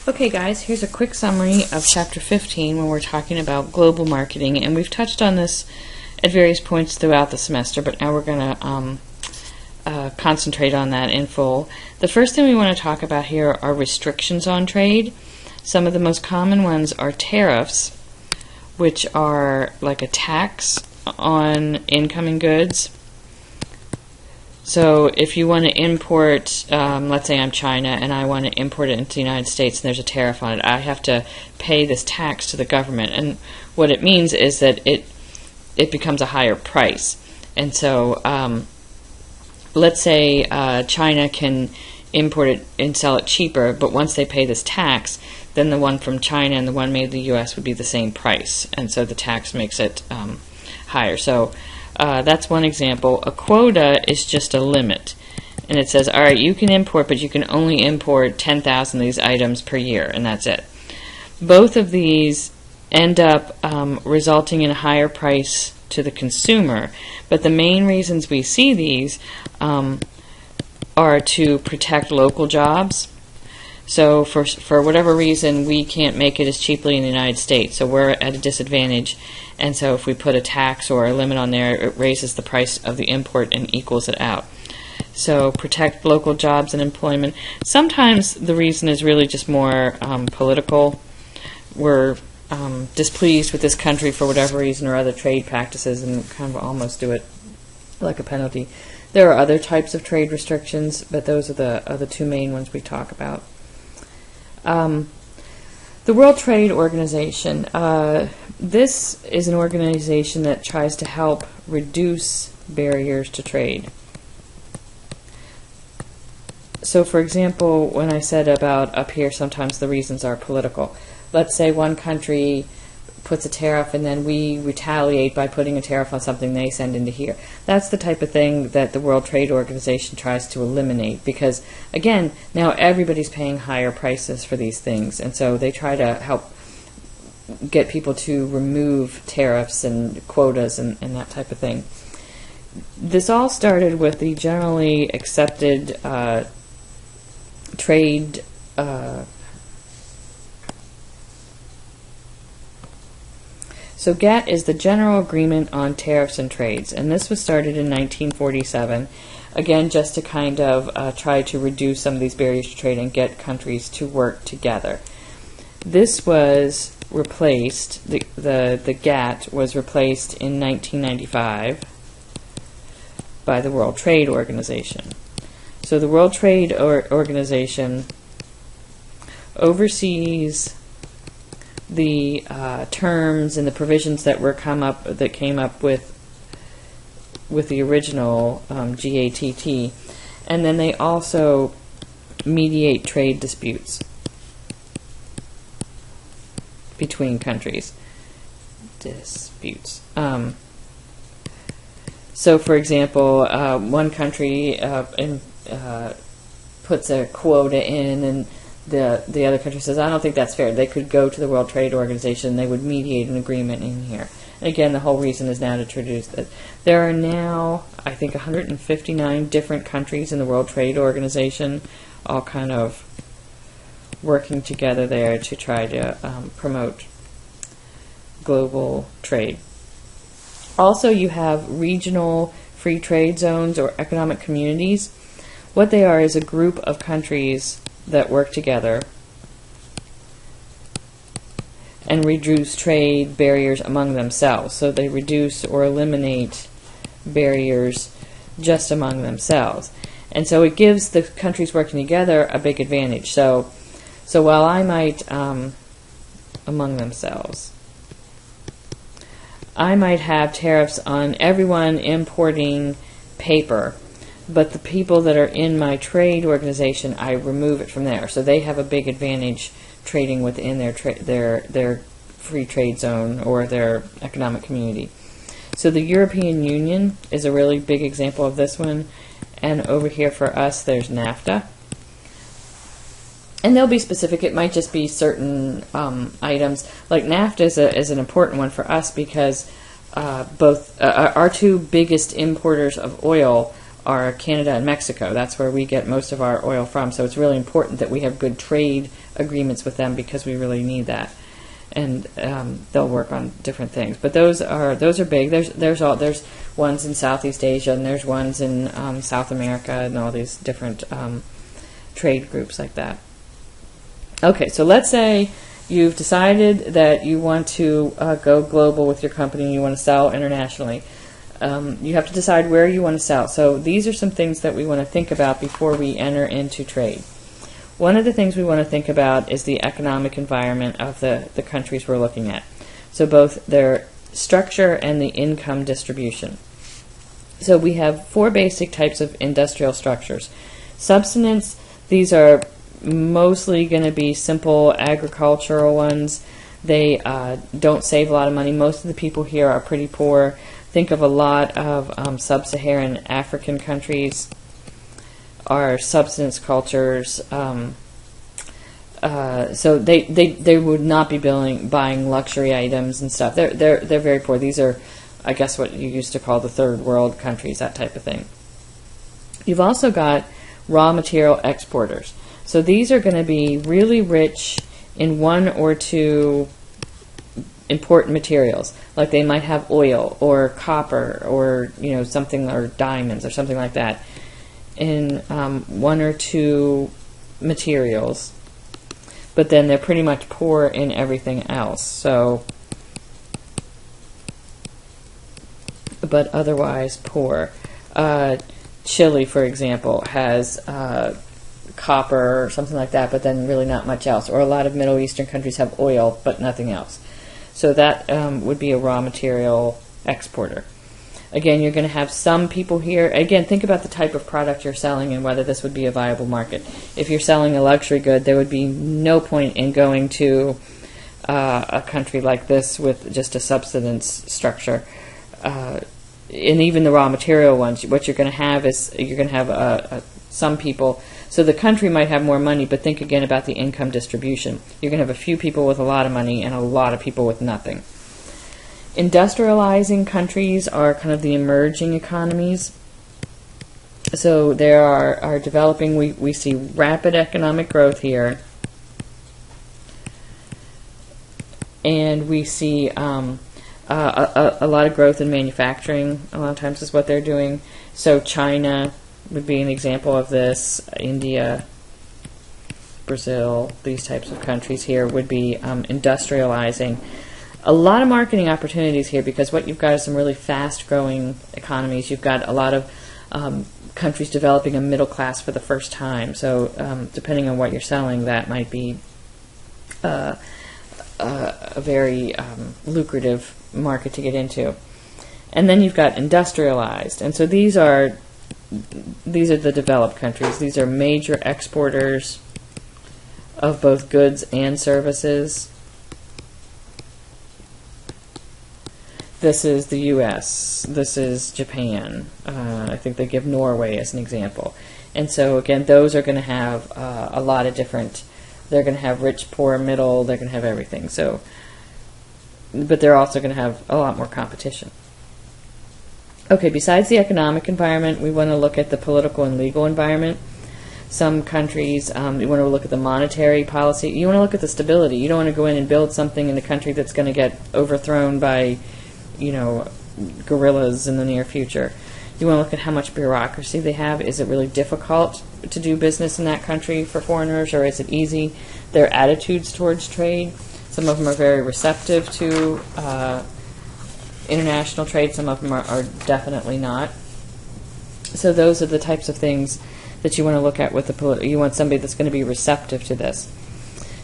Okay guys, here's a quick summary of Chapter 15 when we're talking about global marketing, and we've touched on this at various points throughout the semester, but now we're going to concentrate on that in full. The first thing we want to talk about here are restrictions on trade. Some of the most common ones are tariffs, which are like a tax on incoming goods. So if you want to import, let's say I'm China and I want to import it into the United States and there's a tariff on it, I have to pay this tax to the government. And what it means is that it becomes a higher price. And so let's say China can import it and sell it cheaper, but once they pay this tax, then the one from China and the one made in the U.S. would be the same price. And so the tax makes it higher. So that's one example. A quota is just a limit, and it says, all right, you can import, but you can only import 10,000 of these items per year, and that's it. Both of these end up resulting in a higher price to the consumer, but the main reasons we see these are to protect local jobs. So for whatever reason, we can't make it as cheaply in the United States, so we're at a disadvantage. And so if we put a tax or a limit on there, it raises the price of the import and equals it out. So protect local jobs and employment. Sometimes the reason is really just more political. We're displeased with this country for whatever reason or other trade practices and kind of almost do it like a penalty. There are other types of trade restrictions, but those are the two main ones we talk about. The World Trade Organization. This is an organization that tries to help reduce barriers to trade. So, for example, when I said about up here, sometimes the reasons are political. Let's say one country puts a tariff and then we retaliate by putting a tariff on something they send into here. That's the type of thing that the World Trade Organization tries to eliminate because, again, now everybody's paying higher prices for these things, and so they try to help get people to remove tariffs and quotas and that type of thing. This all started with the generally accepted trade So GATT is the General Agreement on Tariffs and Trades, and this was started in 1947, again just to kind of try to reduce some of these barriers to trade and get countries to work together. This was replaced, the GATT was replaced in 1995 by the World Trade Organization. So the World Trade Organization oversees the terms and the provisions that came up with the original GATT, and then they also mediate trade disputes between countries. So, for example, one country puts a quota in, and the other country says, I don't think that's fair. They could go to the World Trade Organization. They would mediate an agreement in here. And again, the whole reason is now to introduce that. There are now, I think, 159 different countries in the World Trade Organization, all kind of working together there to try to promote global trade. Also, you have regional free trade zones or economic communities. What they are is a group of countries that work together and reduce trade barriers among themselves. So they reduce or eliminate barriers just among themselves. And so it gives the countries working together a big advantage. So while I might, among themselves, I might have tariffs on everyone importing paper, but the people that are in my trade organization, I remove it from there. So they have a big advantage trading within their free trade zone or their economic community. So the European Union is a really big example of this one. And over here for us, there's NAFTA. And they'll be specific. It might just be certain items. Like NAFTA is an important one for us because both our two biggest importers of oil are Canada and Mexico. That's where we get most of our oil from. So it's really important that we have good trade agreements with them because we really need that. And they'll work on different things. But those are big. There's ones in Southeast Asia, and there's ones in South America, and all these different trade groups like that. Okay, so let's say you've decided that you want to go global with your company and you want to sell internationally. You have to decide where you want to sell. So these are some things that we want to think about before we enter into trade. One of the things we want to think about is the economic environment of the countries we're looking at. So both their structure and the income distribution. So we have 4 basic types of industrial structures. Subsistence, these are mostly going to be simple agricultural ones. They don't save a lot of money. Most of the people here are pretty poor. Think of a lot of sub-Saharan African countries are subsistence cultures. So they would not be buying luxury items and stuff. They're very poor. These are, I guess, what you used to call the third world countries, that type of thing. You've also got raw material exporters. So these are going to be really rich in 1 or 2 important materials, like they might have oil or copper or something, or diamonds or something like that, in 1 or 2 materials, but then they're pretty much poor in everything else. So, but otherwise poor. Chile, for example, has copper or something like that, but then really not much else. Or a lot of Middle Eastern countries have oil, but nothing else. So that would be a raw material exporter. Again, you're going to have some people here. Again, think about the type of product you're selling and whether this would be a viable market. If you're selling a luxury good, there would be no point in going to a country like this with just a subsistence structure. And even the raw material ones, what you're going to have is you're going to have some people. So the country might have more money, but think again about the income distribution. You're going to have a few people with a lot of money and a lot of people with nothing. Industrializing countries are kind of the emerging economies. So there are developing, we see rapid economic growth here. And we see a lot of growth in manufacturing, a lot of times is what they're doing. So China would be an example of this. India, Brazil, these types of countries here would be industrializing. A lot of marketing opportunities here because what you've got is some really fast-growing economies. You've got a lot of countries developing a middle class for the first time. So depending on what you're selling, that might be a very lucrative market to get into. And then you've got industrialized. And so these are the developed countries. These are major exporters of both goods and services. This is the U.S. This is Japan. I think they give Norway as an example. And so, again, those are going to have a lot of different... They're going to have rich, poor, middle. They're going to have everything. So, but they're also going to have a lot more competition. Okay, besides the economic environment, we want to look at the political and legal environment. Some countries, you want to look at the monetary policy. You want to look at the stability. You don't want to go in and build something in a country that's going to get overthrown by, guerrillas in the near future. You want to look at how much bureaucracy they have. Is it really difficult to do business in that country for foreigners, or is it easy? Their attitudes towards trade. Some of them are very receptive to international trade. Some of them are definitely not. So those are the types of things that you want to look at with the you want somebody that's going to be receptive to this.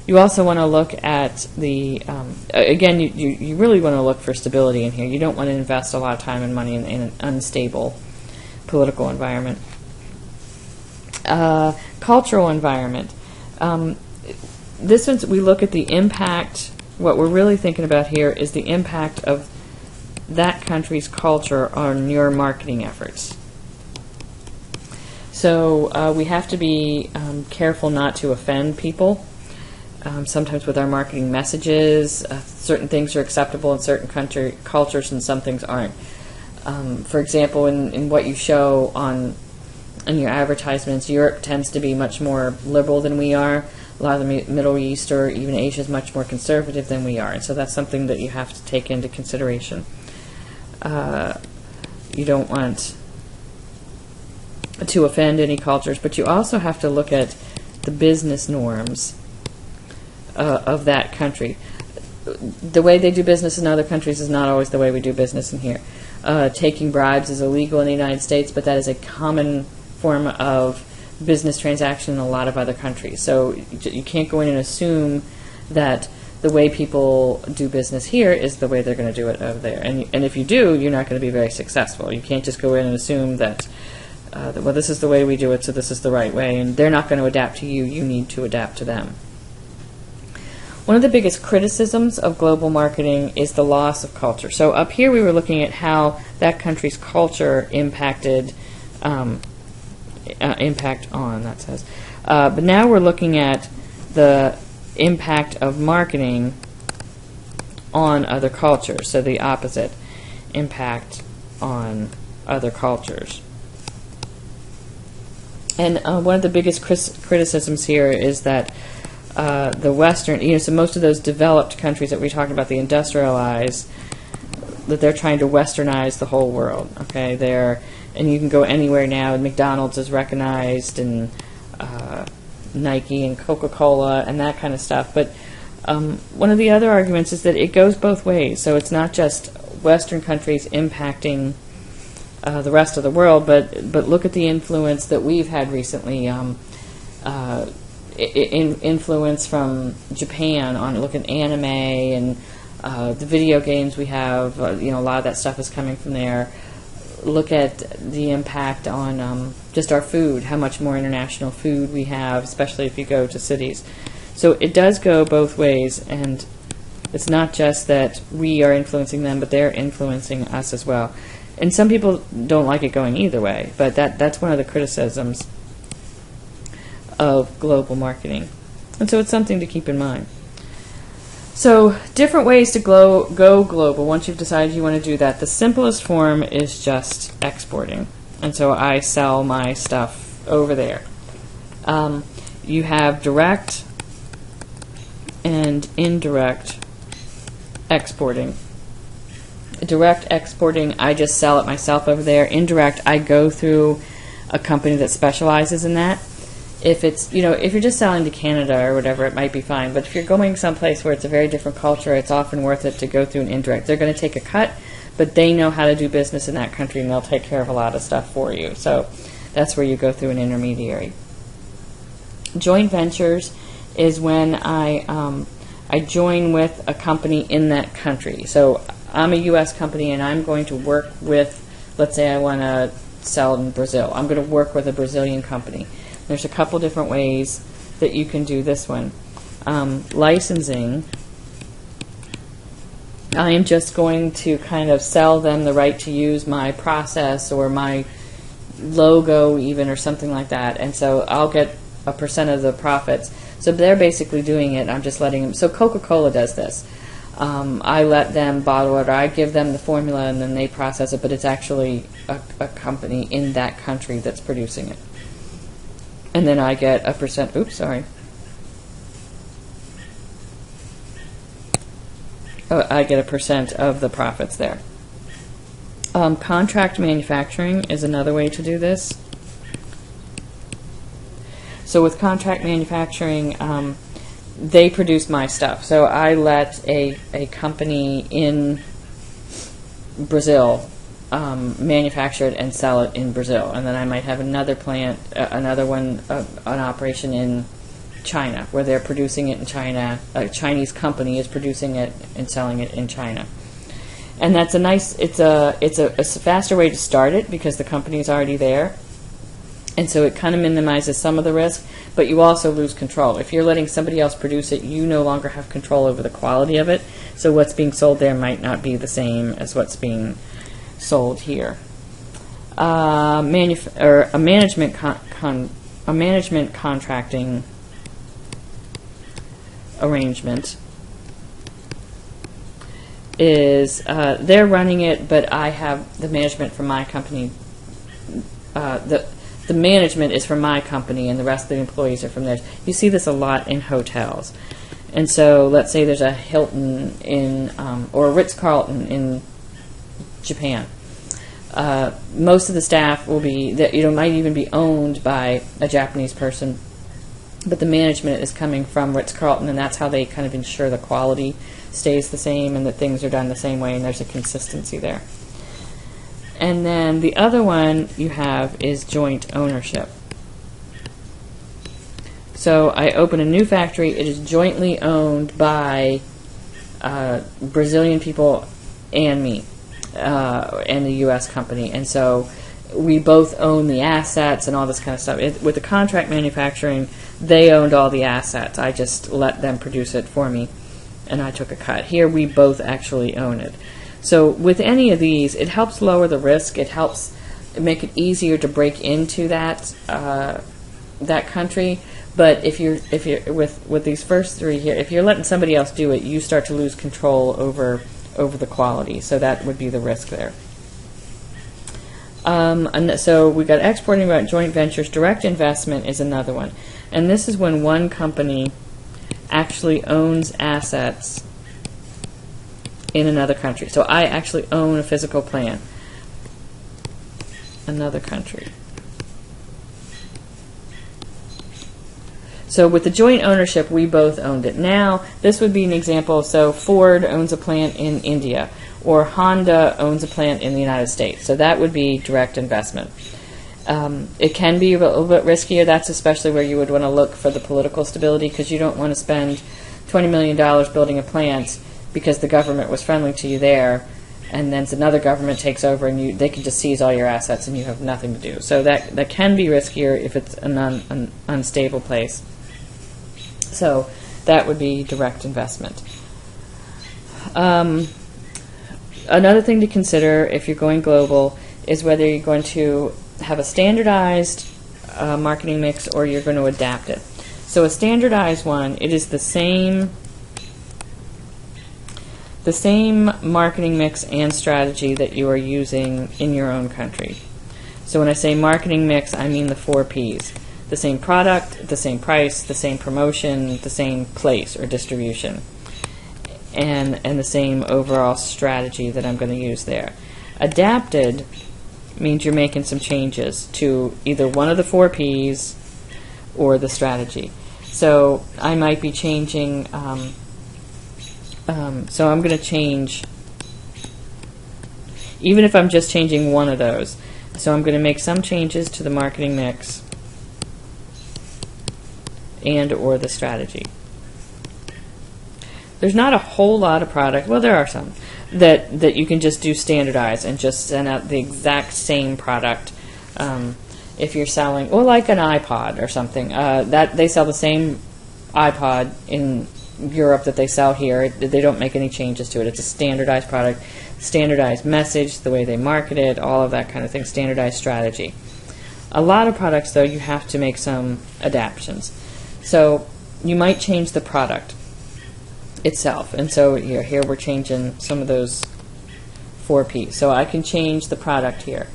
You also want to look at the again. You really want to look for stability in here. You don't want to invest a lot of time and money in an unstable political environment. Cultural environment. This one's we look at the impact. What we're really thinking about here is the impact of that country's culture on your marketing efforts. So we have to be careful not to offend people. Sometimes with our marketing messages, certain things are acceptable in certain cultures and some things aren't. For example, in what you show on in your advertisements. Europe tends to be much more liberal than we are. A lot of the Middle East or even Asia is much more conservative than we are, and so that's something that you have to take into consideration. You don't want to offend any cultures, but you also have to look at the business norms of that country. The way they do business in other countries is not always the way we do business in here. Taking bribes is illegal in the United States, but that is a common form of business transaction in a lot of other countries. So you can't go in and assume that the way people do business here is the way they're going to do it over there. And if you do, you're not going to be very successful. You can't just go in and assume that, well, this is the way we do it, so this is the right way, and they're not going to adapt to you. You need to adapt to them. One of the biggest criticisms of global marketing is the loss of culture. So up here we were looking at how that country's culture impacted impact on, that says. But now we're looking at the impact of marketing on other cultures. So the opposite, impact on other cultures. And one of the biggest criticisms here is that the Western, so most of those developed countries that we talked about, the industrialized, that they're trying to Westernize the whole world. Okay, and you can go anywhere now, and McDonald's is recognized, and Nike and Coca-Cola and that kind of stuff. But one of the other arguments is that it goes both ways. So it's not just Western countries impacting the rest of the world, but look at the influence that we've had recently. Influence from Japan on, look at anime and the video games we have. A lot of that stuff is coming from there. Look at the impact on just our food, how much more international food we have, especially if you go to cities. So it does go both ways, and it's not just that we are influencing them, but they're influencing us as well. And some people don't like it going either way, but that's one of the criticisms of global marketing. And so it's something to keep in mind. So different ways to go global once you've decided you want to do that. The simplest form is just exporting. And so I sell my stuff over there. You have direct and indirect exporting. Direct exporting, I just sell it myself over there. Indirect, I go through a company that specializes in that. If it's, if you're just selling to Canada or whatever, it might be fine. But if you're going someplace where it's a very different culture, it's often worth it to go through an indirect. They're going to take a cut, but they know how to do business in that country, and they'll take care of a lot of stuff for you. So that's where you go through an intermediary. Joint ventures is when I join with a company in that country. So I'm a U.S. company, and I'm going to work with, let's say I want to sell in Brazil. I'm going to work with a Brazilian company. There's a couple different ways that you can do this one. Licensing, I am just going to kind of sell them the right to use my process or my logo even, or something like that. And so I'll get a % of the profits. So they're basically doing it. I'm just letting them. So Coca-Cola does this. I let them bottle it, or I give them the formula, and then they process it, but it's actually a company in that country that's producing it. And then I get a %. Oops, sorry. I get a % of the profits there. Contract manufacturing is another way to do this. So with contract manufacturing, they produce my stuff. So I let a company in Brazil manufacture it and sell it in Brazil, and then I might have another plant, another one, an operation in China where they're producing it in China. A Chinese company is producing it and selling it in China, and that's a nice. It's a faster way to start it because the company is already there, and so it kind of minimizes some of the risk. But you also lose control if you're letting somebody else produce it. You no longer have control over the quality of it, so what's being sold there might not be the same as what's being sold here. A management contracting arrangement is they're running it, but I have the management from my company. The the management is from my company and the rest of the employees are from theirs. You see this a lot in hotels. And so let's say there's a Hilton or a Ritz-Carlton in Japan. Most of the staff will be, might even be owned by a Japanese person, but the management is coming from Ritz-Carlton, and that's how they kind of ensure the quality stays the same and that things are done the same way, and there's a consistency there. And then the other one you have is joint ownership. So I open a new factory. It is jointly owned by Brazilian people and me, and the U.S. company. And so we both own the assets and all this kind of stuff. With the contract manufacturing, they owned all the assets. I just let them produce it for me, and I took a cut. Here we both actually own it. So with any of these, it helps lower the risk. It helps make it easier to break into that country. But if you're with these first three here, if you're letting somebody else do it, you start to lose control over the quality. So that would be the risk there. And so we got exporting, about joint ventures. Direct investment is another one, and this is when one company actually owns assets in another country. So I actually own a physical plant, another country. So with the joint ownership, we both owned it. Now, this would be an example. So Ford owns a plant in India, or Honda owns a plant in the United States. So that would be direct investment. It can be a little bit riskier. That's especially where you would want to look for the political stability, because you don't want to spend $20 million building a plant because the government was friendly to you there, and then another government takes over and they can just seize all your assets and you have nothing to do. So that can be riskier if it's an unstable place. So that would be direct investment. Another thing to consider if you're going global is whether you're going to have a standardized marketing mix or you're going to adapt it. So a standardized one, it is the same marketing mix and strategy that you are using in your own country. So when I say marketing mix, I mean the 4 Ps. The same product, the same price, the same promotion, the same place or distribution, and the same overall strategy that I'm going to use there. Adapted means you're making some changes to either one of the 4 Ps or the strategy. So I might be changing, so I'm going to change, even if I'm just changing one of those. So I'm going to make some changes to the marketing mix and or the strategy. There's not a whole lot of product, well there are some, that you can just do standardized and just send out the exact same product. If you're selling, or like an iPod or something, that they sell the same iPod in Europe that they sell here. They don't make any changes to it. It's a standardized product, standardized message, the way they market it, all of that kind of thing, standardized strategy. A lot of products, though, you have to make some adaptations. So you might change the product itself. And so here we're changing some of those 4 Ps. So I can change the product here.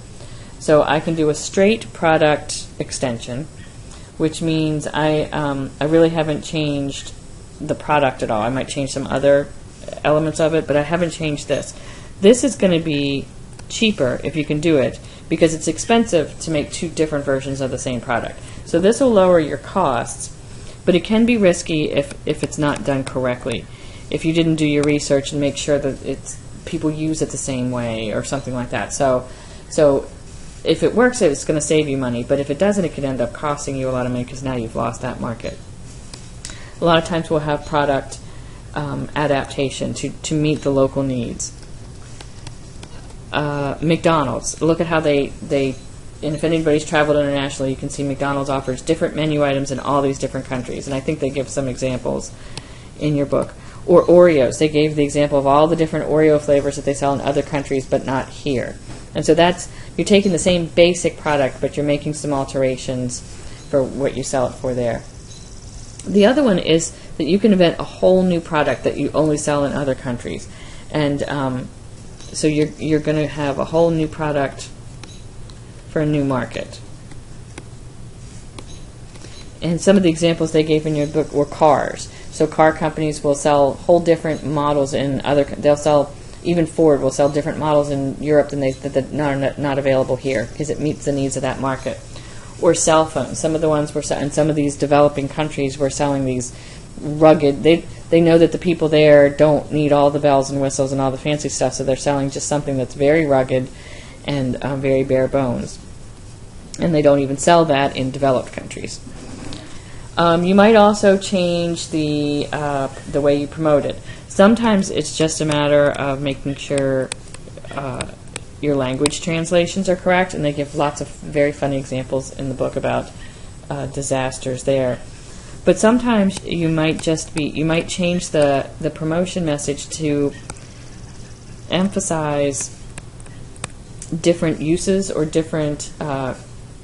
So I can do a straight product extension, which means I really haven't changed the product at all. I might change some other elements of it, but I haven't changed this. This is going to be cheaper if you can do it, because it's expensive to make 2 different versions of the same product. So this will lower your costs, but it can be risky if it's not done correctly. If you didn't do your research and make sure that people use it the same way or something like that. So if it works, it's going to save you money, but if it doesn't, it could end up costing you a lot of money because now you've lost that market. A lot of times we'll have product adaptation to meet the local needs. McDonald's, look at how they and if anybody's traveled internationally, you can see McDonald's offers different menu items in all these different countries, and I think they give some examples in your book. Or Oreos, they gave the example of all the different Oreo flavors that they sell in other countries but not here. And so you're taking the same basic product, but you're making some alterations for what you sell it for there. The other one is that you can invent a whole new product that you only sell in other countries. And so you're going to have a whole new product for a new market. And some of the examples they gave in your book were cars. So car companies will sell whole different models in they'll sell, even Ford will sell different models in Europe than that are not available here because it meets the needs of that market. Or cell phones. Some of the ones in some of these developing countries were selling these rugged. They know that the people there don't need all the bells and whistles and all the fancy stuff, so they're selling just something that's very rugged and very bare bones. And they don't even sell that in developed countries. You might also change the way you promote it. Sometimes it's just a matter of making sure your language translations are correct, and they give lots of very funny examples in the book about disasters there. But sometimes you might change the promotion message to emphasize different uses or different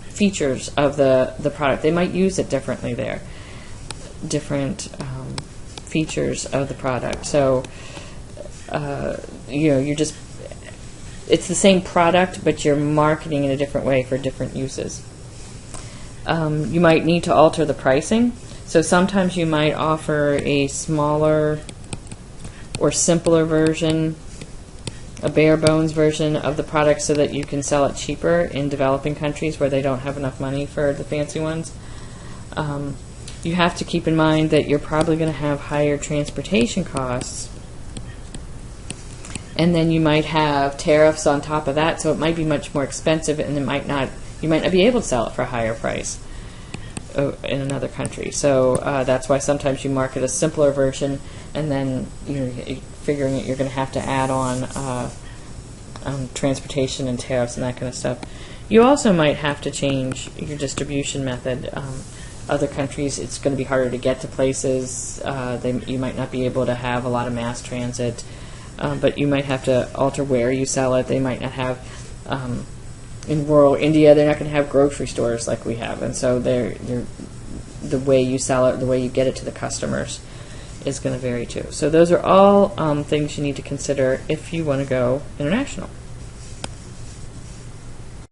features of the product. They might use it differently there. Different features of the product. So it's the same product, but you're marketing in a different way for different uses. You might need to alter the pricing. So sometimes you might offer a smaller or simpler version, a bare bones version of the product so that you can sell it cheaper in developing countries where they don't have enough money for the fancy ones. You have to keep in mind that you're probably going to have higher transportation costs, and then you might have tariffs on top of that, so it might be much more expensive, and you might not be able to sell it for a higher price in another country. So that's why sometimes you market a simpler version, and then figuring that you're going to have to add on transportation and tariffs and that kind of stuff. You also might have to change your distribution method. Other countries, it's going to be harder to get to places. You might not be able to have a lot of mass transit, but you might have to alter where you sell it. They might not have, in rural India, they're not going to have grocery stores like we have, and so the way you sell it, the way you get it to the customers is going to vary too. So those are all things you need to consider if you want to go international.